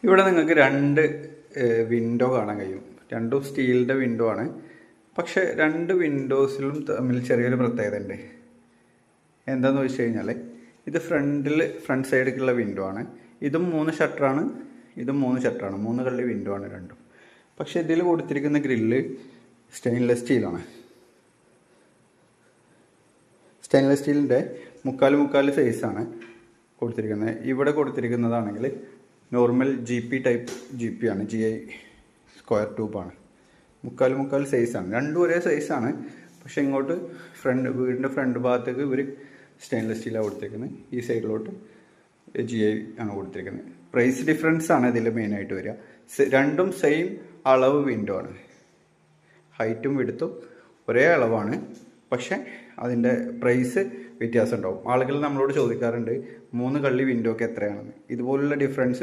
ഇവിടെ നിങ്ങൾക്ക് രണ്ട് വിൻഡോ കാണാൻ കഴിയും. രണ്ടും സ്റ്റീലിൻ്റെ വിൻഡോ ആണ്. പക്ഷേ രണ്ട് വിൻഡോസിലും തമ്മിൽ ചെറിയൊരു പ്രത്യേകത ഉണ്ട്. എന്താണെന്ന് വെച്ച് കഴിഞ്ഞാൽ ഇത് ഫ്രണ്ട് സൈഡിലേക്കുള്ള വിൻഡോ ആണ്. ഇതും 3 ഷട്ടറാണ്, ഇതും 3 ഷട്ടറാണ്. 3 കള്ളി വിൻഡോ ആണ് രണ്ടും. പക്ഷേ ഇതിൽ കൊടുത്തിരിക്കുന്ന ഗ്രില്ല് സ്റ്റെയിൻലെസ് സ്റ്റീലാണ്. സ്റ്റെയിൻലെസ് സ്റ്റീലിൻ്റെ മുക്കാൽ സൈസാണ് കൊടുത്തിരിക്കുന്നത്. ഇവിടെ കൊടുത്തിരിക്കുന്നതാണെങ്കിൽ നോർമൽ GP ടൈപ്പ് GP ആണ്, GI സ്ക്വയർ ട്യൂബാണ്. മുക്കാൽ സൈസാണ്. രണ്ടും ഒരേ സൈസാണ്. പക്ഷെ ഇങ്ങോട്ട് വീടിൻ്റെ ഫ്രണ്ട് ഭാഗത്തേക്ക് ഇവർ സ്റ്റെയിൻലെസ് സ്റ്റീലാണ് കൊടുത്തിരിക്കുന്നത്. ഈ സൈഡിലോട്ട് GI ആണ് കൊടുത്തിരിക്കുന്നത്. പ്രൈസ് ഡിഫറൻസ് ആണ് ഇതിൽ മെയിനായിട്ട് വരിക. രണ്ടും സെയിം അളവ് വിൻഡോ ആണ്. ഹൈറ്റും വിഡ്ത്തും ഒരേ അളവാണ്. പക്ഷെ അതിൻ്റെ പ്രൈസ് വ്യത്യാസം ഉണ്ടാവും. ആളുകൾ നമ്മളോട് ചോദിക്കാറുണ്ട് 3 കള്ളി വിൻഡോക്ക് എത്രയാണെന്ന്. ഇതുപോലുള്ള ഡിഫറൻസ്